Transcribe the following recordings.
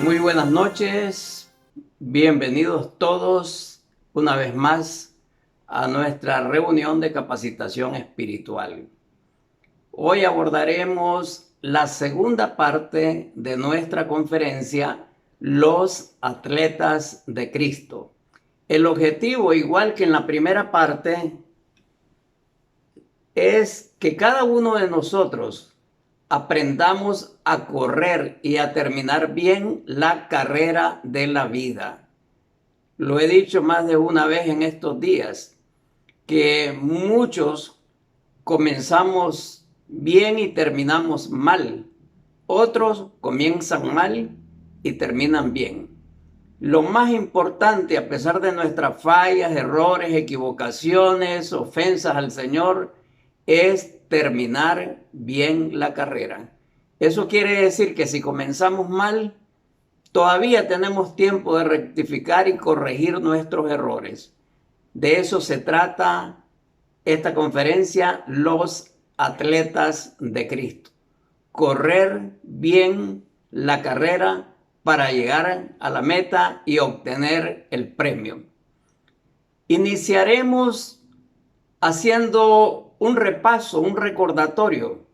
Muy buenas noches, bienvenidos todos una vez más a nuestra reunión de capacitación espiritual. Hoy abordaremos la segunda parte de nuestra conferencia, Los Atletas de Cristo. El objetivo, igual que en la primera parte, es que cada uno de nosotros aprendamos a correr y a terminar bien la carrera de la vida. Lo he dicho más de una vez en estos días, que muchos comenzamos bien y terminamos mal. Otros comienzan mal y terminan bien. Lo más importante, a pesar de nuestras fallas, errores, equivocaciones, ofensas al Señor, es terminar bien la carrera. Eso quiere decir que si comenzamos mal, todavía tenemos tiempo de rectificar y corregir nuestros errores. De eso se trata esta conferencia, Los Atletas de Cristo. Correr bien la carrera para llegar a la meta y obtener el premio. Iniciaremos haciendo un repaso, un recordatorio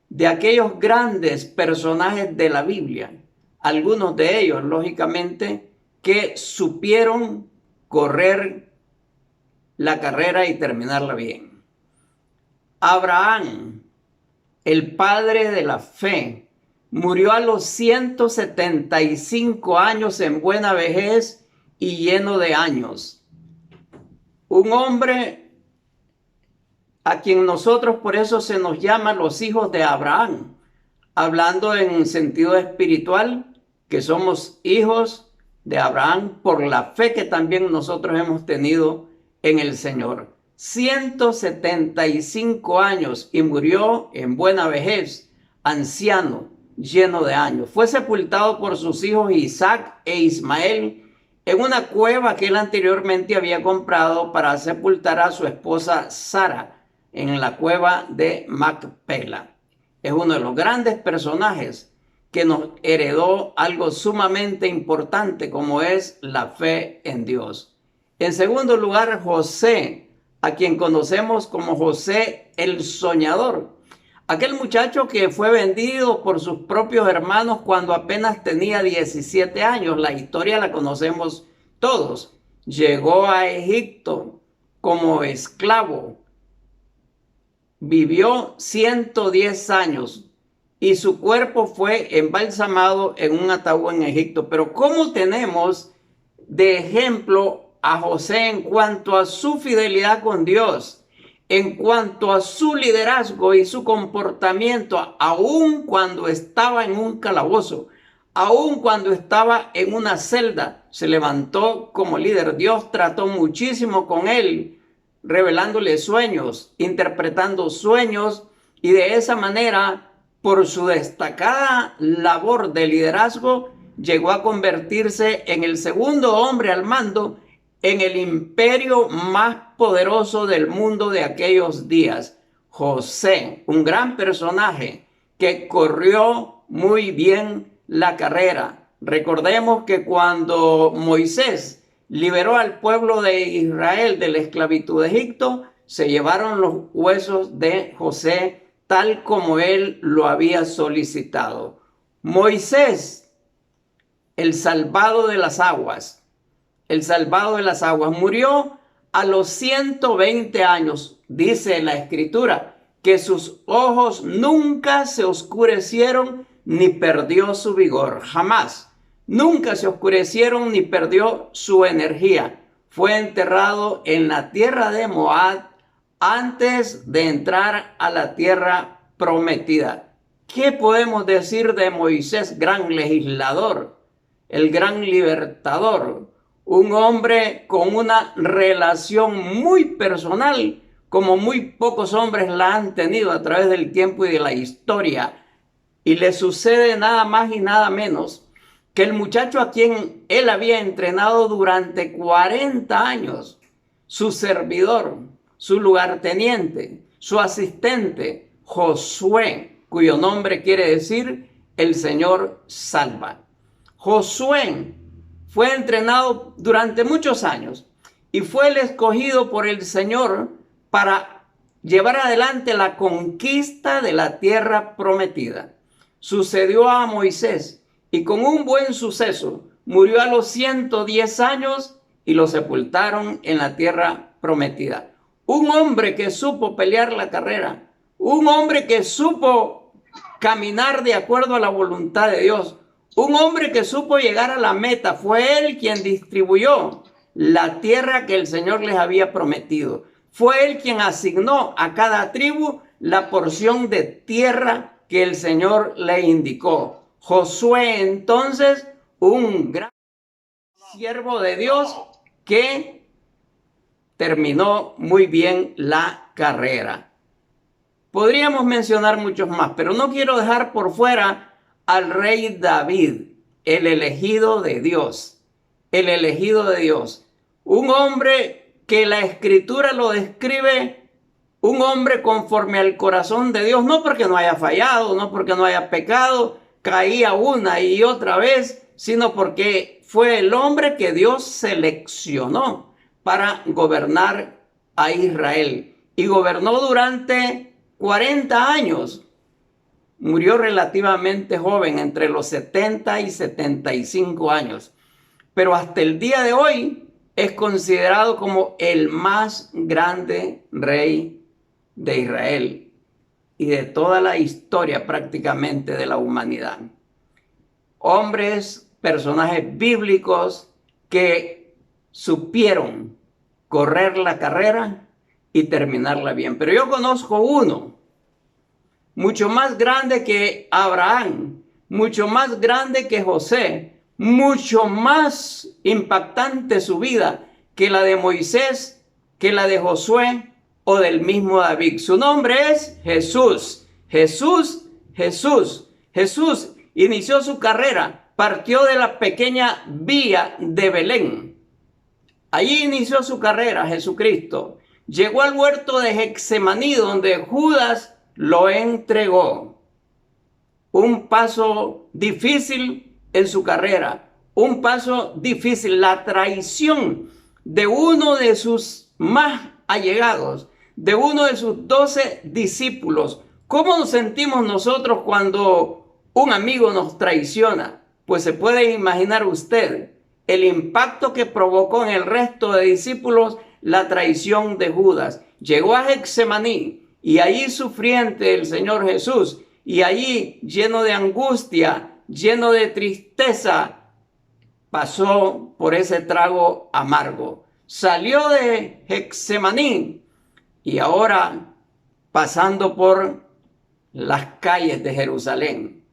de aquellos grandes personajes de la Biblia, algunos de ellos, lógicamente, que supieron correr la carrera y terminarla bien. Abraham, el padre de la fe, murió a los 175 años en buena vejez y lleno de años. Un hombre a quien nosotros por eso se nos llama los hijos de Abraham, hablando en sentido espiritual, que somos hijos de Abraham por la fe que también nosotros hemos tenido en el Señor. 175 años y murió en buena vejez, anciano, lleno de años. Fue sepultado por sus hijos Isaac e Ismael en una cueva que él anteriormente había comprado para sepultar a su esposa Sara, en la cueva de Macpela. Es uno de los grandes personajes que nos heredó algo sumamente importante, como es la fe en Dios. En segundo lugar, José, a quien conocemos como José el Soñador. Aquel muchacho que fue vendido por sus propios hermanos cuando apenas tenía 17 años. La historia la conocemos todos. Llegó a Egipto como esclavo. Vivió 110 años y su cuerpo fue embalsamado en un ataúd en Egipto. Pero ¿cómo tenemos de ejemplo a José en cuanto a su fidelidad con Dios, en cuanto a su liderazgo y su comportamiento, aun cuando estaba en un calabozo, aun cuando estaba en una celda? Se levantó como líder. Dios trató muchísimo con él, revelándole sueños, interpretando sueños, y de esa manera, por su destacada labor de liderazgo, llegó a convertirse en el segundo hombre al mando en el imperio más poderoso del mundo de aquellos días. José, un gran personaje que corrió muy bien la carrera. Recordemos que cuando Moisés liberó al pueblo de Israel de la esclavitud de Egipto, se llevaron los huesos de José tal como él lo había solicitado. Moisés, el salvado de las aguas, murió a los 120 años. Dice la Escritura que sus ojos nunca se oscurecieron ni perdió su vigor, jamás. Nunca se oscurecieron ni perdió su energía. Fue enterrado en la tierra de Moab antes de entrar a la tierra prometida. ¿Qué podemos decir de Moisés, gran legislador, el gran libertador? Un hombre con una relación muy personal, como muy pocos hombres la han tenido a través del tiempo y de la historia. Y le sucede nada más y nada menos que el muchacho a quien él había entrenado durante 40 años, su servidor, su lugarteniente, su asistente, Josué, cuyo nombre quiere decir el Señor salva. Josué fue entrenado durante muchos años y fue el escogido por el Señor para llevar adelante la conquista de la tierra prometida. Sucedió a Moisés y con un buen suceso murió a los 110 años y lo sepultaron en la tierra prometida. Un hombre que supo pelear la carrera, un hombre que supo caminar de acuerdo a la voluntad de Dios, un hombre que supo llegar a la meta, fue él quien distribuyó la tierra que el Señor les había prometido. Fue él quien asignó a cada tribu la porción de tierra que el Señor le indicó. Josué, entonces, un gran siervo de Dios que terminó muy bien la carrera. Podríamos mencionar muchos más, pero no quiero dejar por fuera al rey David, el elegido de Dios. El elegido de Dios. Un hombre que la Escritura lo describe, un hombre conforme al corazón de Dios, no porque no haya fallado, no porque no haya pecado, caía una y otra vez, sino porque fue el hombre que Dios seleccionó para gobernar a Israel. Y gobernó durante 40 años. Murió relativamente joven, entre los 70 y 75 años. Pero hasta el día de hoy es considerado como el más grande rey de Israel y de toda la historia prácticamente de la humanidad. Hombres, personajes bíblicos que supieron correr la carrera y terminarla bien. Pero yo conozco uno mucho más grande que Abraham, mucho más grande que José, mucho más impactante su vida que la de Moisés, que la de Josué o del mismo David. Su nombre es Jesús. Jesús inició su carrera, partió de la pequeña villa de Belén. Allí inició su carrera Jesucristo. Llegó al huerto de Getsemaní, donde Judas lo entregó. Un paso difícil en su carrera, un paso difícil, la traición de uno de sus más allegados, de uno de sus 12 discípulos. ¿Cómo nos sentimos nosotros cuando un amigo nos traiciona? Pues se puede imaginar usted el impacto que provocó en el resto de discípulos la traición de Judas. Llegó a Getsemaní y allí sufriente el Señor Jesús, y allí lleno de angustia, lleno de tristeza, pasó por ese trago amargo. Salió de Getsemaní y ahora pasando por las calles de Jerusalén,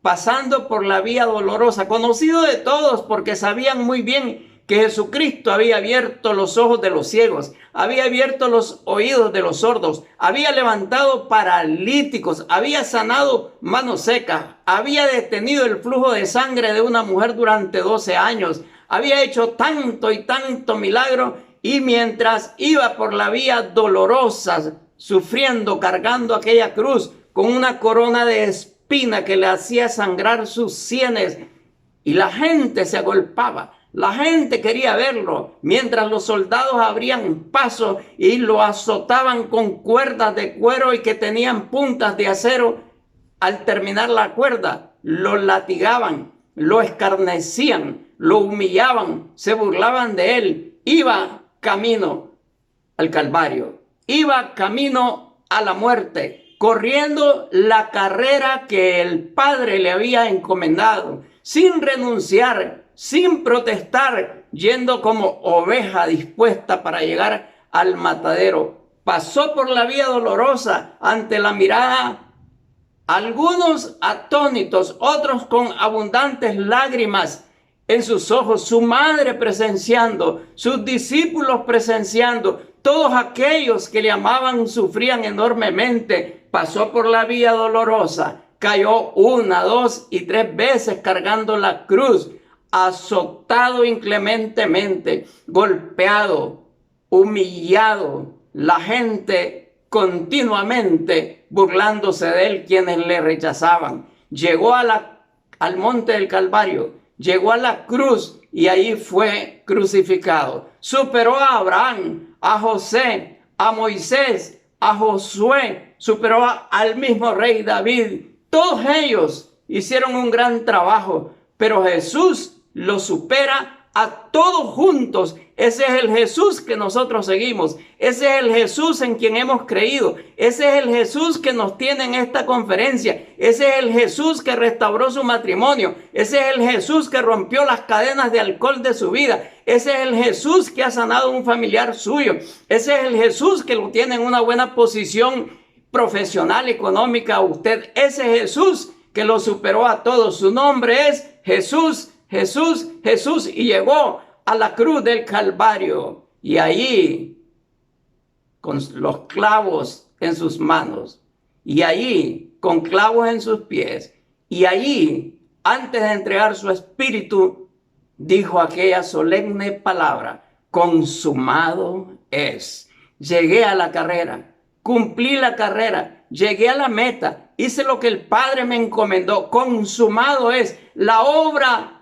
pasando por la vía dolorosa, conocido de todos porque sabían muy bien que Jesucristo había abierto los ojos de los ciegos, había abierto los oídos de los sordos, había levantado paralíticos, había sanado manos secas, había detenido el flujo de sangre de una mujer durante 12 años, había hecho tanto y tanto milagro, y mientras iba por la vía dolorosa, sufriendo, cargando aquella cruz con una corona de espina que le hacía sangrar sus sienes, y la gente se agolpaba. La gente quería verlo, mientras los soldados abrían paso y lo azotaban con cuerdas de cuero y que tenían puntas de acero. Al terminar la cuerda, lo latigaban, lo escarnecían, lo humillaban, se burlaban de él. Iba camino al Calvario, iba camino a la muerte, corriendo la carrera que el Padre le había encomendado, sin renunciar, sin protestar, yendo como oveja dispuesta para llegar al matadero. Pasó por la vía dolorosa ante la mirada, algunos atónitos, otros con abundantes lágrimas en sus ojos, su madre presenciando, sus discípulos presenciando, todos aquellos que le amaban sufrían enormemente. Pasó por la vía dolorosa, cayó 1, 2 y 3 veces cargando la cruz, azotado inclementemente, golpeado, humillado, la gente continuamente burlándose de él, quienes le rechazaban. Llegó al monte del Calvario, llegó a la cruz y ahí fue crucificado. Superó a Abraham, a José, a Moisés, a Josué, superó al mismo rey David. Todos ellos hicieron un gran trabajo, pero Jesús lo supera a todos juntos. Ese es el Jesús que nosotros seguimos. Ese es el Jesús en quien hemos creído. Ese es el Jesús que nos tiene en esta conferencia. Ese es el Jesús que restauró su matrimonio. Ese es el Jesús que rompió las cadenas de alcohol de su vida. Ese es el Jesús que ha sanado a un familiar suyo. Ese es el Jesús que lo tiene en una buena posición profesional, económica. Usted, ese Jesús que lo superó a todos. Su nombre es Jesús, Jesús, Jesús. Y llegó a la cruz del Calvario. Y allí, con los clavos en sus manos. Y allí, con clavos en sus pies. Y allí, antes de entregar su espíritu, dijo aquella solemne palabra: consumado es. Llegué a la carrera. Cumplí la carrera, llegué a la meta, hice lo que el Padre me encomendó. Consumado es la obra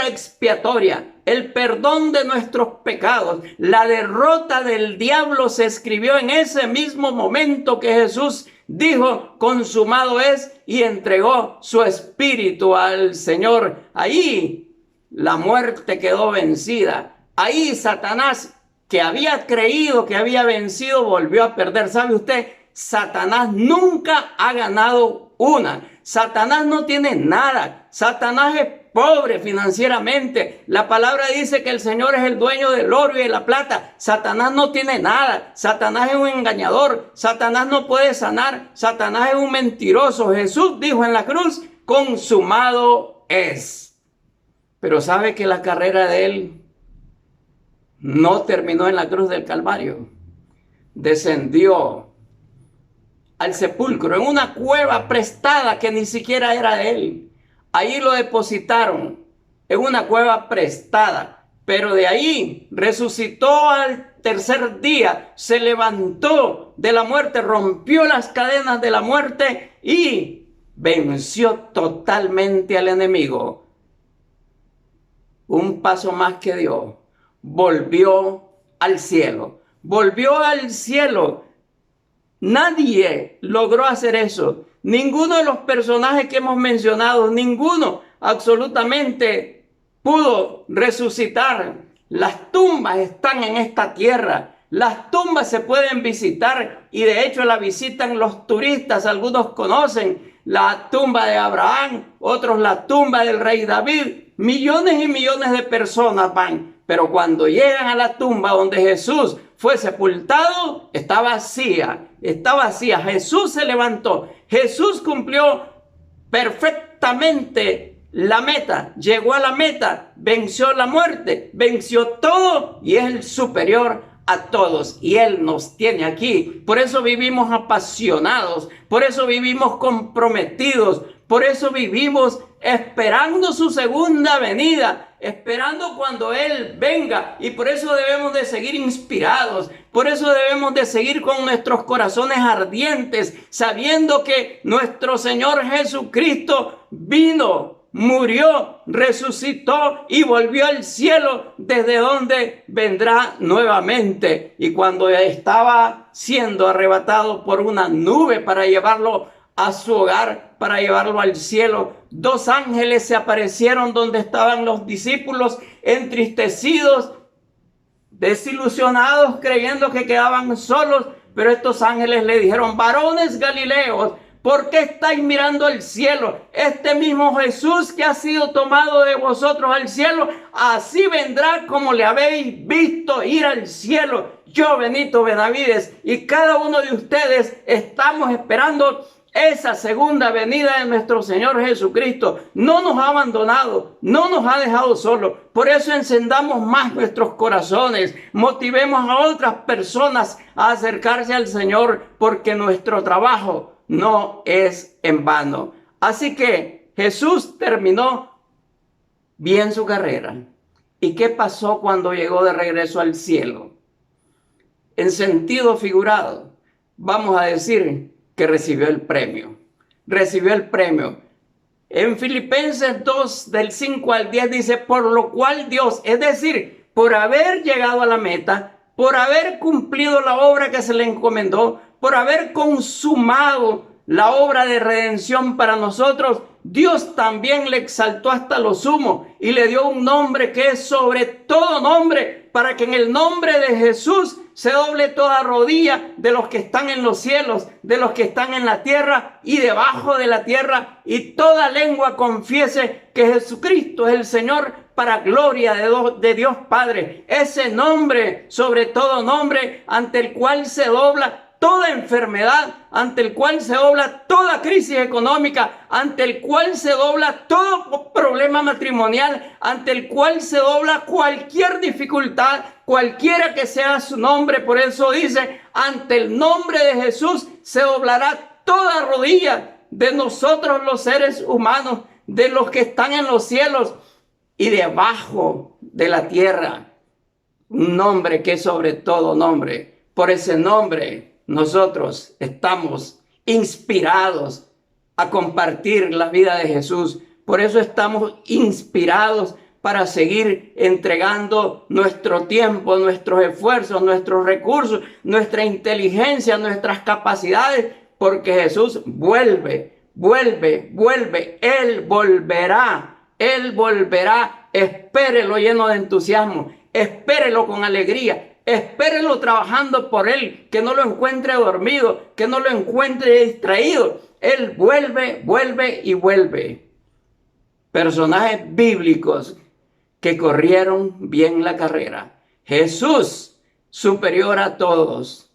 expiatoria, el perdón de nuestros pecados. La derrota del diablo se escribió en ese mismo momento que Jesús dijo: consumado es, y entregó su espíritu al Señor. Ahí la muerte quedó vencida. Ahí Satanás, que había creído que había vencido, volvió a perder. ¿Sabe usted? Satanás nunca ha ganado una. Satanás no tiene nada. Satanás es pobre financieramente. La palabra dice que el Señor es el dueño del oro y de la plata. Satanás no tiene nada. Satanás es un engañador. Satanás no puede sanar. Satanás es un mentiroso. Jesús dijo en la cruz: consumado es. Pero sabe que la carrera de él no terminó en la cruz del Calvario. Descendió al sepulcro, en una cueva prestada que ni siquiera era de él. Ahí lo depositaron, en una cueva prestada. Pero de ahí resucitó al tercer día, se levantó de la muerte, rompió las cadenas de la muerte y venció totalmente al enemigo. Un paso más que dio. Volvió al cielo. Volvió al cielo. Nadie logró hacer eso. Ninguno de los personajes que hemos mencionado, ninguno absolutamente pudo resucitar. Las tumbas están en esta tierra. Las tumbas se pueden visitar y de hecho la visitan los turistas. Algunos conocen la tumba de Abraham, otros la tumba del rey David. Millones y millones de personas van. Pero cuando llegan a la tumba donde Jesús fue sepultado, está vacía, está vacía. Jesús se levantó, Jesús cumplió perfectamente la meta, llegó a la meta, venció la muerte, venció todo y es el superior a todos. Y Él nos tiene aquí. Por eso vivimos apasionados, por eso vivimos comprometidos, por eso vivimos esperando su segunda venida, esperando cuando Él venga. Y por eso debemos de seguir inspirados, por eso debemos de seguir con nuestros corazones ardientes, sabiendo que nuestro Señor Jesucristo vino, murió, resucitó y volvió al cielo, desde donde vendrá nuevamente. Y cuando estaba siendo arrebatado por una nube para llevarlo a su hogar, para llevarlo al cielo, dos ángeles se aparecieron donde estaban los discípulos, entristecidos, desilusionados, creyendo que quedaban solos. Pero estos ángeles le dijeron: varones galileos, ¿por qué estáis mirando al cielo? Este mismo Jesús que ha sido tomado de vosotros al cielo, así vendrá como le habéis visto ir al cielo. Yo, Benito Benavides, y cada uno de ustedes estamos esperando esa segunda venida de nuestro Señor Jesucristo. No nos ha abandonado, no nos ha dejado solos. Por eso encendamos más nuestros corazones, motivemos a otras personas a acercarse al Señor, porque nuestro trabajo no es en vano. Así que Jesús terminó bien su carrera. ¿Y qué pasó cuando llegó de regreso al cielo? En sentido figurado, vamos a decir que recibió el premio. Recibió el premio. En Filipenses 2, del 5 al 10 dice, por lo cual Dios, es decir, por haber llegado a la meta, por haber cumplido la obra que se le encomendó, por haber consumado la obra de redención para nosotros, Dios también le exaltó hasta lo sumo y le dio un nombre que es sobre todo nombre, para que en el nombre de Jesús se doble toda rodilla de los que están en los cielos, de los que están en la tierra y debajo de la tierra, y toda lengua confiese que Jesucristo es el Señor, para gloria de Dios Padre. Ese nombre, sobre todo nombre, ante el cual se dobla toda enfermedad, ante el cual se dobla toda crisis económica, ante el cual se dobla todo problema matrimonial, ante el cual se dobla cualquier dificultad, cualquiera que sea su nombre. Por eso dice, ante el nombre de Jesús se doblará toda rodilla de nosotros los seres humanos, de los que están en los cielos y debajo de la tierra. Un nombre que es sobre todo nombre. Por ese nombre nosotros estamos inspirados a compartir la vida de Jesús. Por eso estamos inspirados para seguir entregando nuestro tiempo, nuestros esfuerzos, nuestros recursos, nuestra inteligencia, nuestras capacidades, porque Jesús vuelve. Él volverá. Espérelo lleno de entusiasmo, espérelo con alegría. Espérelo trabajando por Él, que no lo encuentre dormido, que no lo encuentre distraído. Él vuelve. Personajes bíblicos que corrieron bien la carrera. Jesús, superior a todos.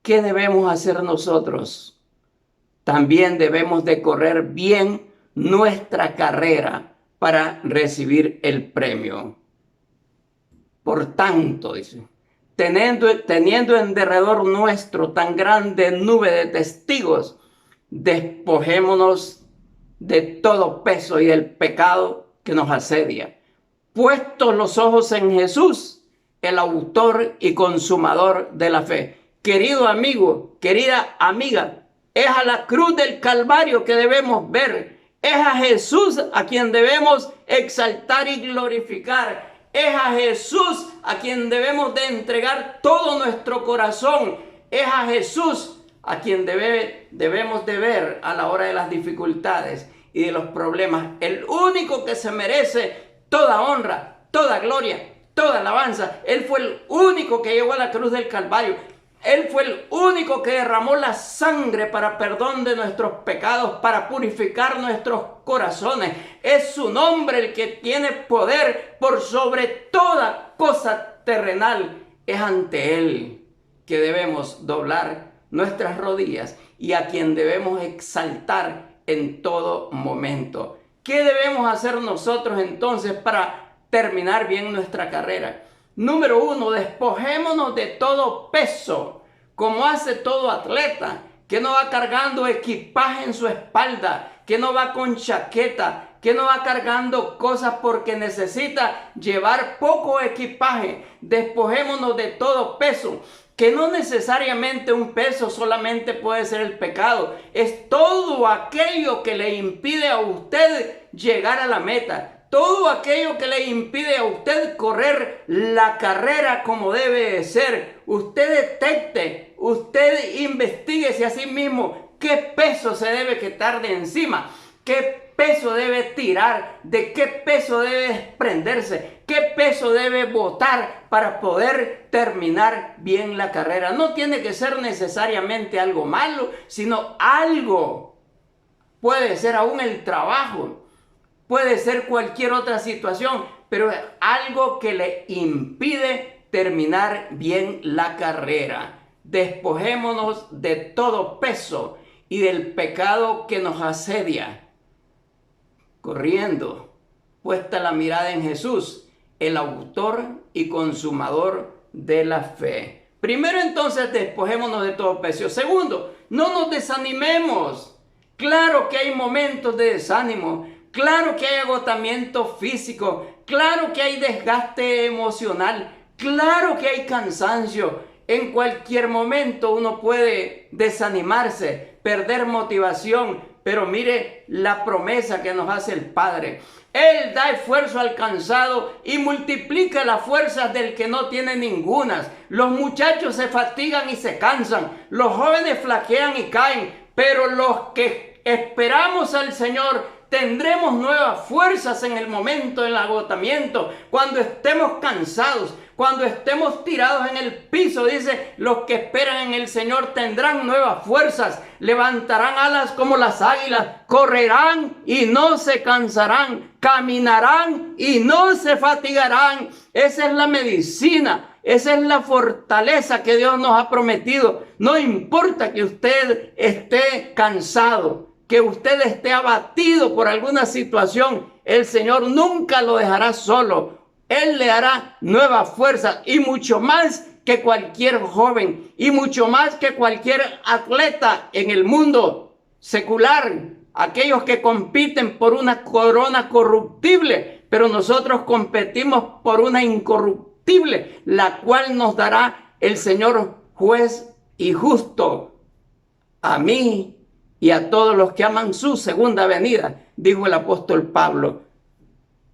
¿Qué debemos hacer nosotros? También debemos de correr bien nuestra carrera para recibir el premio. Por tanto, dice, teniendo en derredor nuestro tan grande nube de testigos, despojémonos de todo peso y del pecado que nos asedia. Puestos los ojos en Jesús, el autor y consumador de la fe. Querido amigo, querida amiga, es a la cruz del Calvario que debemos ver. Es a Jesús a quien debemos exaltar y glorificar. Es a Jesús a quien debemos de entregar todo nuestro corazón. Es a Jesús a quien debemos de ver a la hora de las dificultades y de los problemas. El único que se merece toda honra, toda gloria, toda alabanza. Él fue el único que llegó a la cruz del Calvario. Él fue el único que derramó la sangre para perdón de nuestros pecados, para purificar nuestros corazones. Es su nombre el que tiene poder por sobre toda cosa terrenal. Es ante Él que debemos doblar nuestras rodillas y a quien debemos exaltar en todo momento. ¿Qué debemos hacer nosotros entonces para terminar bien nuestra carrera? Número 1, despojémonos de todo peso, como hace todo atleta, que no va cargando equipaje en su espalda, que no va con chaqueta, que no va cargando cosas porque necesita llevar poco equipaje. Despojémonos de todo peso, que no necesariamente un peso solamente puede ser el pecado, es todo aquello que le impide a usted llegar a la meta. Todo aquello que le impide a usted correr la carrera como debe de ser. Usted detecte, usted investíguese a sí mismo qué peso se debe quitar de encima, qué peso debe tirar, de qué peso debe desprenderse, qué peso debe botar para poder terminar bien la carrera. No tiene que ser necesariamente algo malo, sino algo. Puede ser aún el trabajo. Puede ser cualquier otra situación, pero es algo que le impide terminar bien la carrera. Despojémonos de todo peso y del pecado que nos asedia. Corriendo, puesta la mirada en Jesús, el autor y consumador de la fe. Primero entonces, despojémonos de todo peso. Segundo, no nos desanimemos. Claro que hay momentos de desánimo. Claro que hay agotamiento físico, claro que hay desgaste emocional, claro que hay cansancio. En cualquier momento uno puede desanimarse, perder motivación, Pero mire la promesa que nos hace el Padre. Él da esfuerzo al cansado y multiplica las fuerzas del que no tiene ningunas. Los muchachos se fatigan y se cansan. Los jóvenes flaquean y caen. Pero los que esperamos al Señor tendremos nuevas fuerzas en el momento del agotamiento. Cuando estemos cansados, cuando estemos tirados en el piso, dice, los que esperan en el Señor tendrán nuevas fuerzas, levantarán alas como las águilas, correrán y no se cansarán, caminarán y no se fatigarán. Esa es la medicina, esa es la fortaleza que Dios nos ha prometido. No importa que usted esté cansado, que usted esté abatido por alguna situación, el Señor nunca lo dejará solo. Él le hará nuevas fuerzas y mucho más que cualquier joven y mucho más que cualquier atleta en el mundo secular. Aquellos que compiten por una corona corruptible, pero nosotros competimos por una incorruptible, la cual nos dará el Señor juez y justo. A mí y a todos los que aman su segunda venida, dijo el apóstol Pablo.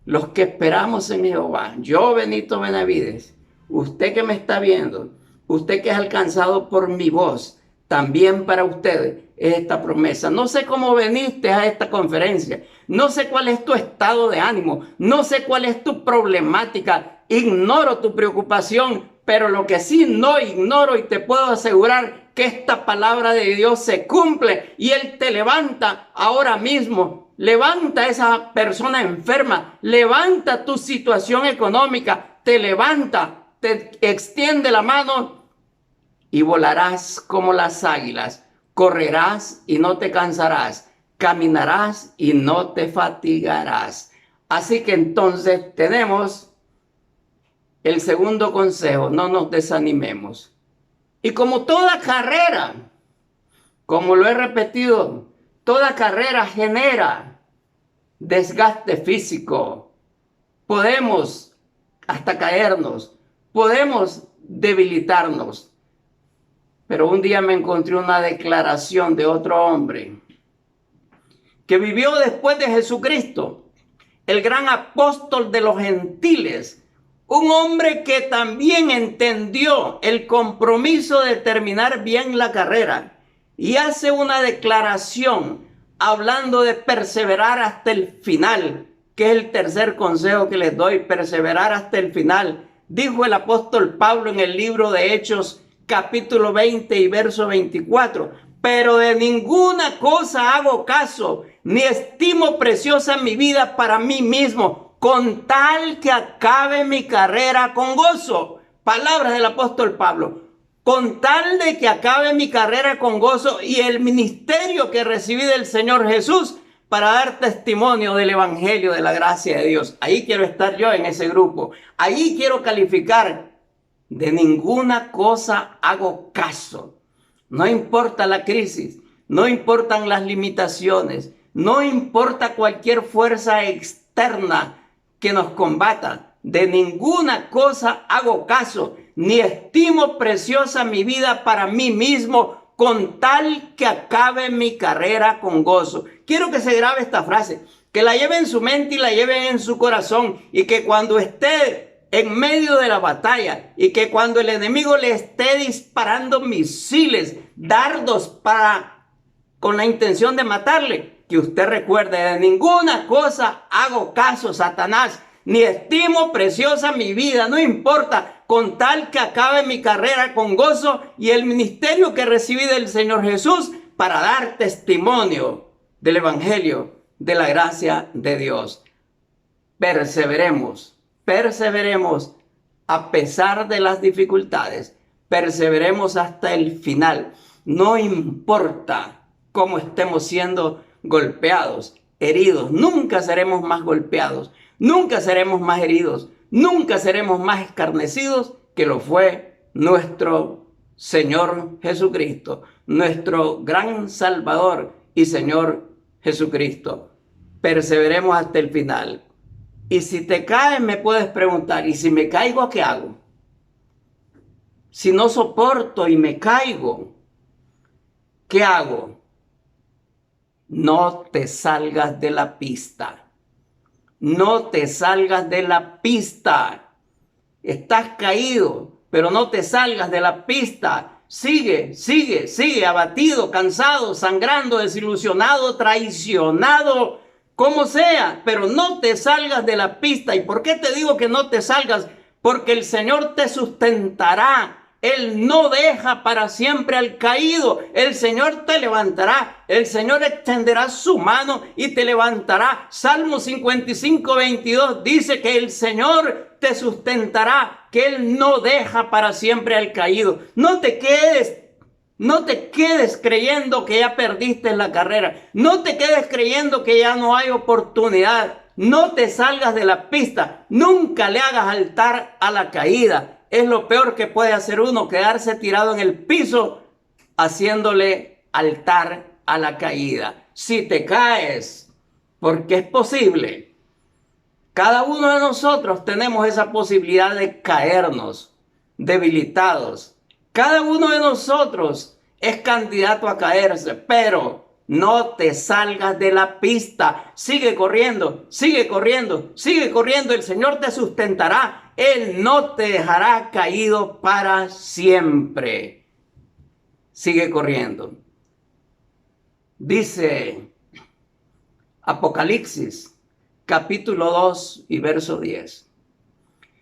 Los que esperamos en Jehová, yo Benito Benavides, usted que me está viendo, usted que es alcanzado por mi voz, también para usted es esta promesa. No sé cómo veniste a esta conferencia, no sé cuál es tu estado de ánimo, no sé cuál es tu problemática, ignoro tu preocupación, pero lo que sí no ignoro y te puedo asegurar que esta palabra de Dios se cumple y Él te levanta ahora mismo. Levanta a esa persona enferma, levanta tu situación económica, te levanta, te extiende la mano y volarás como las águilas, correrás y no te cansarás, caminarás y no te fatigarás. Así que entonces tenemos el segundo consejo, no nos desanimemos. Y como toda carrera, como lo he repetido, toda carrera genera desgaste físico. Podemos hasta caernos, podemos debilitarnos. Pero un día me encontré una declaración de otro hombre que vivió después de Jesucristo, el gran apóstol de los gentiles, un hombre que también entendió el compromiso de terminar bien la carrera y hace una declaración hablando de perseverar hasta el final, que es el tercer consejo que les doy, perseverar hasta el final. Dijo el apóstol Pablo en el libro de Hechos, capítulo 20 y verso 24, pero de ninguna cosa hago caso, ni estimo preciosa mi vida para mí mismo, con tal que acabe mi carrera con gozo. Palabras del apóstol Pablo. Con tal de que acabe mi carrera con gozo y el ministerio que recibí del Señor Jesús para dar testimonio del evangelio de la gracia de Dios. Ahí quiero estar yo en ese grupo. Ahí quiero calificar. De ninguna cosa hago caso. No importa la crisis, no importan las limitaciones, no importa cualquier fuerza externa que nos combata. De ninguna cosa hago caso, ni estimo preciosa mi vida para mí mismo, con tal que acabe mi carrera con gozo. Quiero que se grabe esta frase, que la lleve en su mente y la lleve en su corazón, y que cuando esté en medio de la batalla y que cuando el enemigo le esté disparando misiles, dardos con la intención de matarle, que usted recuerde, de ninguna cosa hago caso, Satanás, ni estimo preciosa mi vida, no importa, con tal que acabe mi carrera con gozo y el ministerio que recibí del Señor Jesús para dar testimonio del evangelio de la gracia de Dios. Perseveremos a pesar de las dificultades, perseveremos hasta el final. No importa cómo estemos siendo golpeados, heridos, nunca seremos más golpeados, nunca seremos más heridos, nunca seremos más escarnecidos que lo fue nuestro Señor Jesucristo, nuestro gran Salvador y Señor Jesucristo. Perseveremos hasta el final. Y si te caes, me puedes preguntar, ¿y si me caigo, qué hago? Si no soporto y me caigo, ¿qué hago? no te salgas de la pista. No te salgas de la pista. Estás caído, pero no te salgas de la pista. Sigue, sigue, sigue, abatido, cansado, sangrando, desilusionado, traicionado, como sea, pero no te salgas de la pista. ¿Y por qué te digo que no te salgas? Porque el Señor te sustentará. Él no deja para siempre al caído. El Señor te levantará. El Señor extenderá su mano y te levantará. Salmo 55, 22 dice que el Señor te sustentará, que Él no deja para siempre al caído. No te quedes creyendo que ya perdiste la carrera. No te quedes creyendo que ya no hay oportunidad. No te salgas de la pista. Nunca le hagas altar a la caída. Es lo peor que puede hacer uno, quedarse tirado en el piso haciéndole altar a la caída. Si te caes, porque es posible. Cada uno de nosotros tenemos esa posibilidad de caernos, debilitados. Cada uno de nosotros es candidato a caerse, pero no te salgas de la pista. Sigue corriendo, sigue corriendo, sigue corriendo. El Señor te sustentará. Él no te dejará caído para siempre. Sigue corriendo. Dice Apocalipsis, capítulo 2 y verso 10.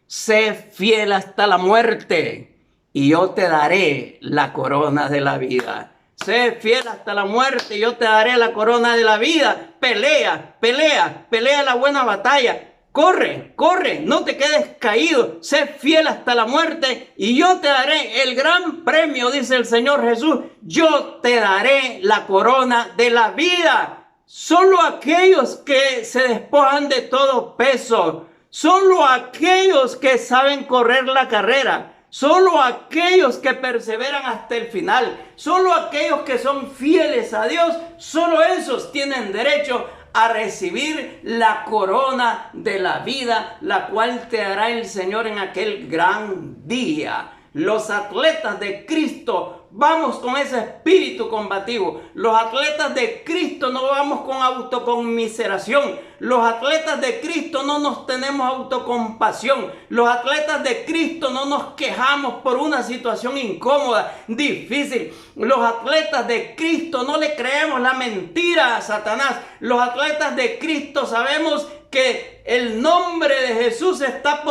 Sé fiel hasta la muerte y yo te daré la corona de la vida. Sé fiel hasta la muerte y yo te daré la corona de la vida. Pelea, pelea, pelea la buena batalla. Corre, corre, no te quedes caído. Sé fiel hasta la muerte y yo te daré el gran premio, dice el Señor Jesús. Yo te daré la corona de la vida. Solo aquellos que se despojan de todo peso, solo aquellos que saben correr la carrera, solo aquellos que perseveran hasta el final, solo aquellos que son fieles a Dios, solo esos tienen derecho a recibir la corona de la vida, la cual te dará el Señor en aquel gran día. Los atletas de Cristo vamos con ese espíritu combativo. Los atletas de Cristo no vamos con autoconmiseración. Los atletas de Cristo no nos tenemos autocompasión. Los atletas de Cristo no nos quejamos por una situación incómoda, difícil. Los atletas de Cristo no le creemos la mentira a Satanás. Los atletas de Cristo sabemos que el nombre de Jesús está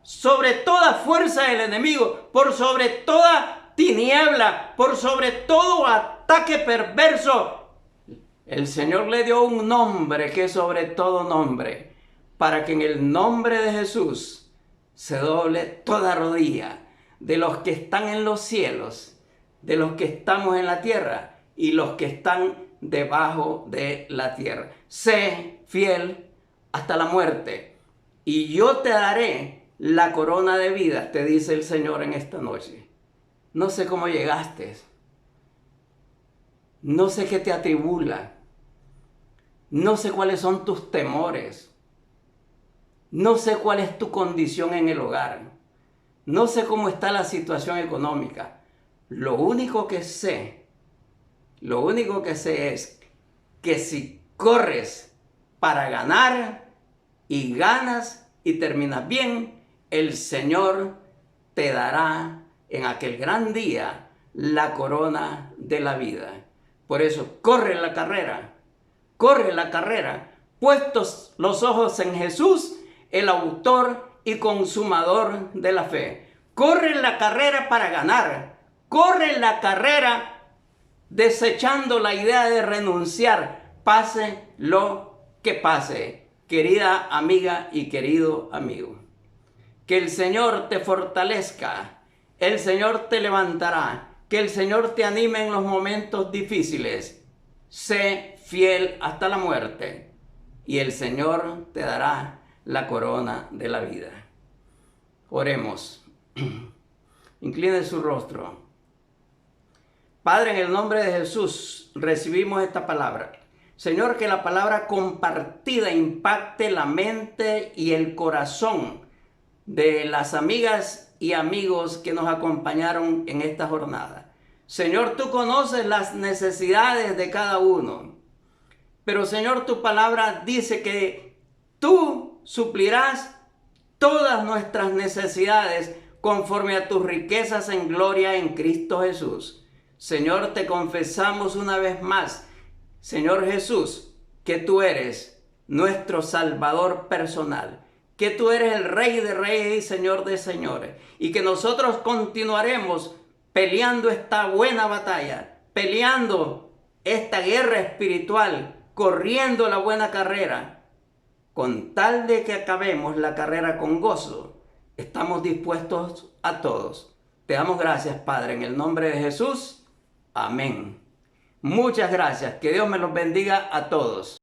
sobre toda fuerza del enemigo, por sobre toda tiniebla, por sobre todo ataque perverso. El Señor le dio un nombre que es sobre todo nombre, para que en el nombre de Jesús se doble toda rodilla de los que están en los cielos, de los que estamos en la tierra y los que están debajo de la tierra. Sé fiel hasta la muerte y yo te daré la corona de vida, te dice el Señor en esta noche. No sé cómo llegaste. No sé qué te atribula. No sé cuáles son tus temores. No sé cuál es tu condición en el hogar. No sé cómo está la situación económica. Lo único que sé es que si corres para ganar y ganas y terminas bien, el Señor te dará en aquel gran día la corona de la vida. Por eso, corre la carrera, puestos los ojos en Jesús, el autor y consumador de la fe. Corre la carrera para ganar, corre la carrera desechando la idea de renunciar, pase lo que pase, querida amiga y querido amigo. Que el Señor te fortalezca, el Señor te levantará, que el Señor te anime en los momentos difíciles. Sé fiel hasta la muerte y el Señor te dará la corona de la vida. Oremos. Incline su rostro. Padre, en el nombre de Jesús recibimos esta palabra. Señor, que la palabra compartida impacte la mente y el corazón de las amigas y amigos que nos acompañaron en esta jornada. Señor, tú conoces las necesidades de cada uno. Pero Señor, tu palabra dice que tú suplirás todas nuestras necesidades conforme a tus riquezas en gloria en Cristo Jesús. Señor, te confesamos una vez más, Señor Jesús, que tú eres nuestro Salvador personal, que tú eres el Rey de Reyes y Señor de Señores, y que nosotros continuaremos peleando esta buena batalla, peleando esta guerra espiritual, corriendo la buena carrera, con tal de que acabemos la carrera con gozo. Estamos dispuestos a todos. Te damos gracias, Padre, en el nombre de Jesús. Amén. Muchas gracias. Que Dios me los bendiga a todos.